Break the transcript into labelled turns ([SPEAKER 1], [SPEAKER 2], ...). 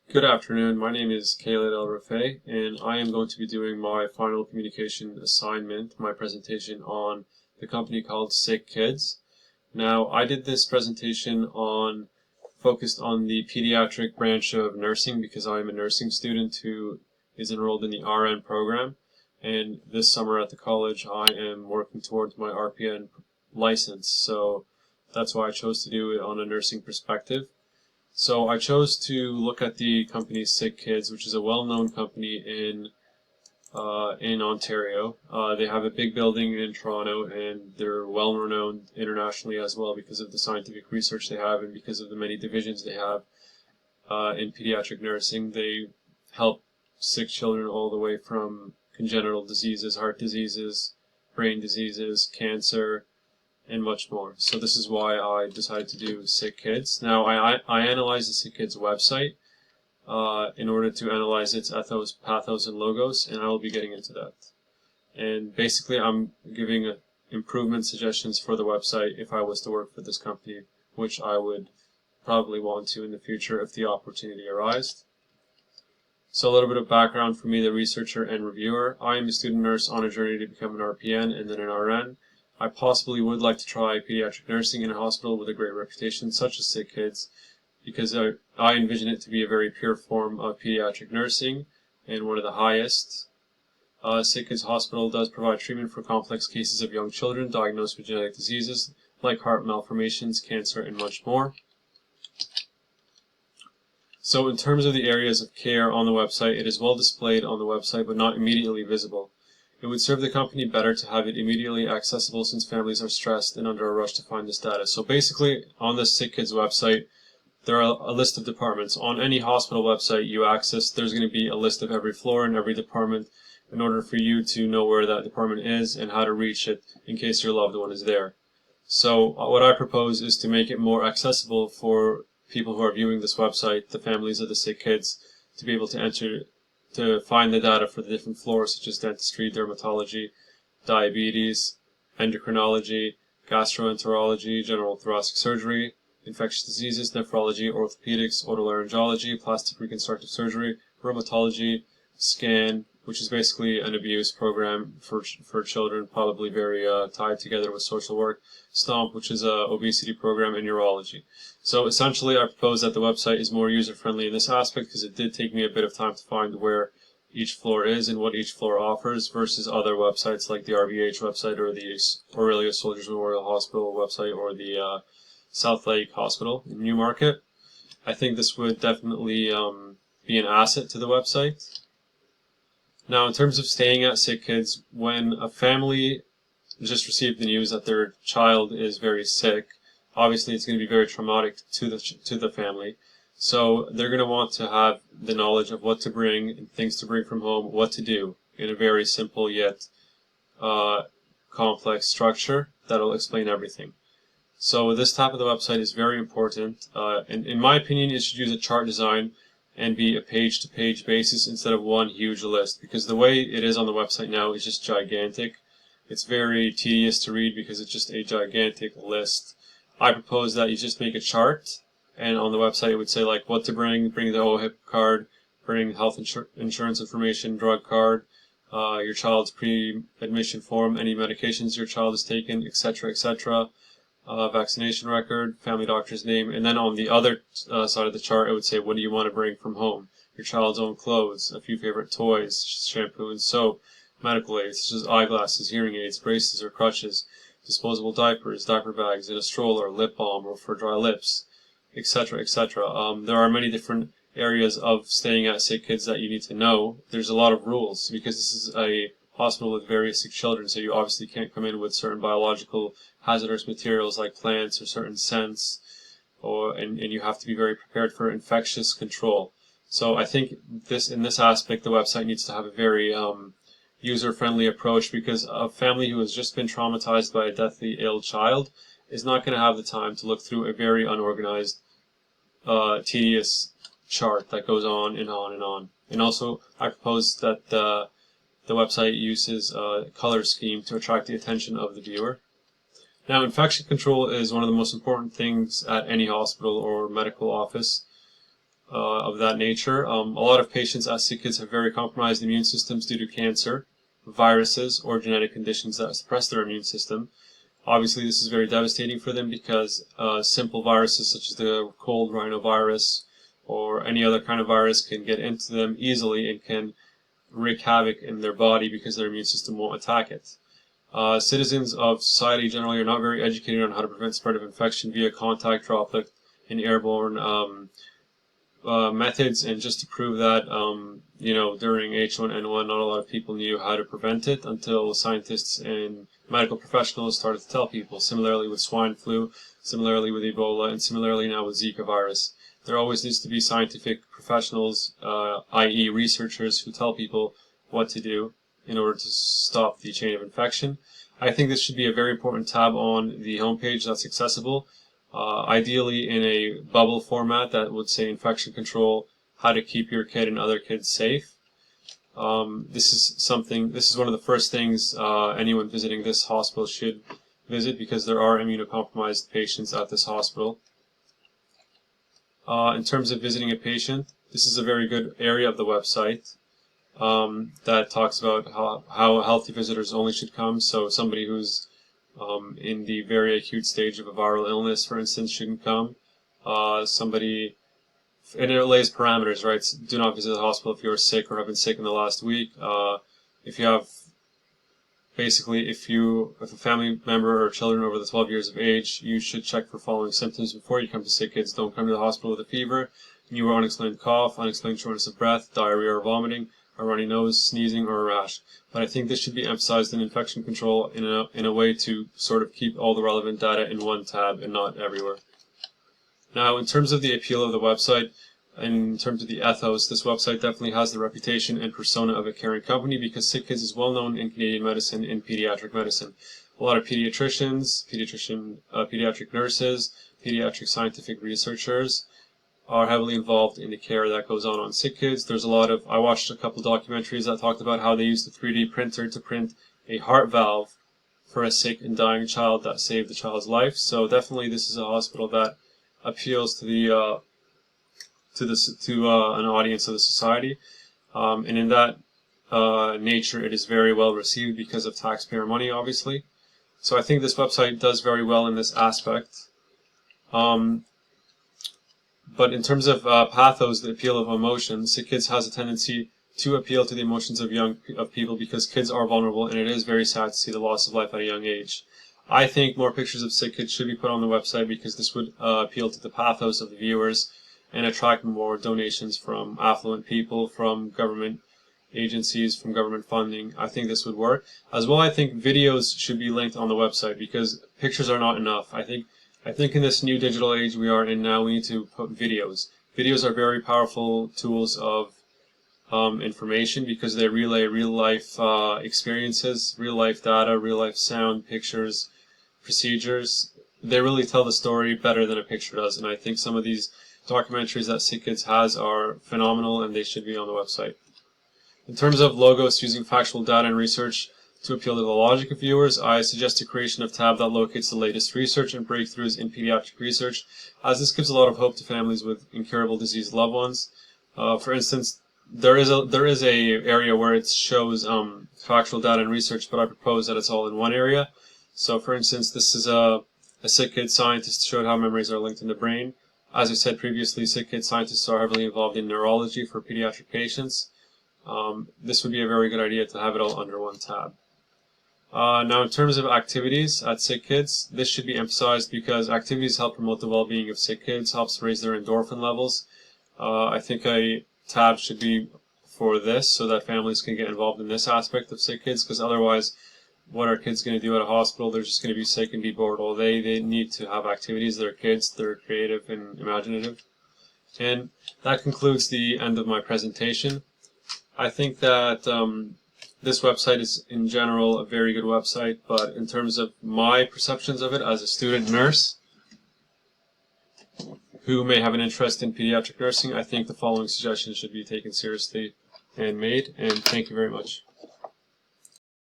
[SPEAKER 1] Good afternoon. My name is Khaled El Rafay, and I am going to be doing my final communication assignment, my presentation on the company called Sick Kids. Now, I did this presentation focused on the pediatric branch of nursing because I am a nursing student who is enrolled in the RN program. And this summer at the college, I am working towards my RPN license. So that's why I chose to do it on a nursing perspective. So I chose to look at the company Sick Kids, which is a well-known company in Ontario. They have a big building in Toronto, and they're well-renowned internationally as well because of the scientific research they have and because of the many divisions they have in pediatric nursing. They help sick children all the way from congenital diseases, heart diseases, brain diseases, cancer, and much more. So this is why I decided to do Sick Kids. Now, I analyzed the Sick Kids website in order to analyze its ethos, pathos, and logos, and I will be getting into that. And basically, I'm giving improvement suggestions for the website if I was to work for this company, which I would probably want to in the future if the opportunity arises. So a little bit of background for me, the researcher and reviewer. I am a student nurse on a journey to become an RPN and then an RN. I possibly would like to try pediatric nursing in a hospital with a great reputation, such as Sick Kids, because I envision it to be a very pure form of pediatric nursing and one of the highest. Sick Kids Hospital does provide treatment for complex cases of young children diagnosed with genetic diseases like heart malformations, cancer, and much more. So in terms of the areas of care on the website, it is well displayed on the website but not immediately visible. It would serve the company better to have it immediately accessible since families are stressed and under a rush to find this data. So basically, on the Sick Kids website, there are a list of departments. On any hospital website you access, there's going to be a list of every floor and every department in order for you to know where that department is and how to reach it in case your loved one is there. So what I propose is to make it more accessible for people who are viewing this website, the families of the sick kids, to be able to find the data for the different floors such as dentistry, dermatology, diabetes, endocrinology, gastroenterology, general thoracic surgery, infectious diseases, nephrology, orthopedics, otolaryngology, plastic reconstructive surgery, rheumatology, SCAN, which is basically an abuse program for children, probably very tied together with social work, STOMP, which is a obesity program, and urology. So essentially, I propose that the website is more user-friendly in this aspect because it did take me a bit of time to find where each floor is and what each floor offers versus other websites like the RVH website or the Aurelius Soldiers Memorial Hospital website or the South Lake Hospital in Newmarket. I think this would definitely be an asset to the website. Now, in terms of staying at Sick Kids, when a family just received the news that their child is very sick, obviously it's going to be very traumatic to the family. So they're going to want to have the knowledge of what to bring and things to bring from home, what to do in a very simple yet complex structure that'll explain everything. So this type of the website is very important, and in my opinion, it should use a chart design and be a page-to-page basis instead of one huge list, because the way it is on the website now is just gigantic. It's very tedious to read because it's just a gigantic list. I propose that you just make a chart, and on the website it would say like what to bring the OHIP card, bring health insurance information, drug card, your child's pre-admission form, any medications your child has taken, etc., etc., vaccination record, family doctor's name, and then on the other side of the chart it would say what do you want to bring from home, your child's own clothes, a few favorite toys, shampoo and soap, medical aids such as eyeglasses, hearing aids, braces or crutches, disposable diapers, diaper bags in a stroller, lip balm or for dry lips, etc., etc. There are many different areas of staying at Sick Kids that you need to know. There's a lot of rules because this is a hospital with very sick children, so you obviously can't come in with certain biological hazardous materials like plants or certain scents, and you have to be very prepared for infectious control. So I think in this aspect, the website needs to have a very user-friendly approach because a family who has just been traumatized by a deathly ill child is not going to have the time to look through a very unorganized, tedious chart that goes on and on and on. And also, I propose that the website uses a color scheme to attract the attention of the viewer. Now, infection control is one of the most important things at any hospital or medical office. of that nature. A lot of patients at sick kids have very compromised immune systems due to cancer, viruses, or genetic conditions that suppress their immune system. Obviously, this is very devastating for them because simple viruses such as the cold rhinovirus or any other kind of virus can get into them easily and can wreak havoc in their body because their immune system won't attack it. Citizens of society generally are not very educated on how to prevent spread of infection via contact, droplet, and airborne methods, and just to prove that, during H1N1, not a lot of people knew how to prevent it until scientists and medical professionals started to tell people. Similarly with swine flu, similarly with Ebola, and similarly now with Zika virus. There always needs to be scientific professionals, i.e. researchers, who tell people what to do in order to stop the chain of infection. I think this should be a very important tab on the homepage that's accessible. Ideally in a bubble format that would say infection control, how to keep your kid and other kids safe. This is one of the first things anyone visiting this hospital should visit because there are immunocompromised patients at this hospital. In terms of visiting a patient, this is a very good area of the website that talks about how healthy visitors only should come. So somebody who's in the very acute stage of a viral illness, for instance, shouldn't come. And it lays parameters, right? So do not visit the hospital if you're sick or have been sick in the last week. If a family member or children over the 12 years of age, you should check for following symptoms before you come to sick kids. Don't come to the hospital with a fever, new or unexplained cough, unexplained shortness of breath, diarrhea or vomiting, a runny nose, sneezing, or a rash. But I think this should be emphasized in infection control in a way to sort of keep all the relevant data in one tab and not everywhere. Now, in terms of the appeal of the website, in terms of the ethos, this website definitely has the reputation and persona of a caring company because Sick Kids is well known in Canadian medicine and pediatric medicine. A lot of pediatricians, pediatric nurses, pediatric scientific researchers are heavily involved in the care that goes on sick kids. I watched a couple documentaries that talked about how they used a 3D printer to print a heart valve for a sick and dying child that saved the child's life. So definitely this is a hospital that appeals to an audience of the society, and in that nature, it is very well received because of taxpayer money, obviously. So I think this website does very well in this aspect. But in terms of pathos, the appeal of emotions, Sick Kids has a tendency to appeal to the emotions of people because kids are vulnerable, and it is very sad to see the loss of life at a young age. I think more pictures of sick kids should be put on the website because this would appeal to the pathos of the viewers and attract more donations from affluent people, from government agencies, from government funding. I think this would work. As well, I think videos should be linked on the website because pictures are not enough. I think in this new digital age we are in now, we need to put videos. Videos are very powerful tools of information because they relay real-life experiences, real-life data, real-life sound, pictures, procedures. They really tell the story better than a picture does, and I think some of these documentaries that Sick Kids has are phenomenal and they should be on the website. In terms of logos using factual data and research to appeal to the logic of viewers, I suggest the creation of a tab that locates the latest research and breakthroughs in pediatric research, as this gives a lot of hope to families with incurable diseased loved ones. For instance, there is a area where it shows factual data and research, but I propose that it's all in one area. So, for instance, this is a Sick Kid scientist showed how memories are linked in the brain. As I said previously, Sick Kid scientists are heavily involved in neurology for pediatric patients. This would be a very good idea to have it all under one tab. Now, in terms of activities at Sick Kids, this should be emphasized because activities help promote the well-being of Sick Kids, helps raise their endorphin levels. I think a tab should be for this so that families can get involved in this aspect of Sick Kids, because otherwise, what are kids going to do at a hospital? They're just going to be sick and be bored all day. They need to have activities. They're kids. They're creative and imaginative. And that concludes the end of my presentation. I think that this website is, in general, a very good website, but in terms of my perceptions of it as a student nurse who may have an interest in pediatric nursing, I think the following suggestions should be taken seriously and made, and thank you very much.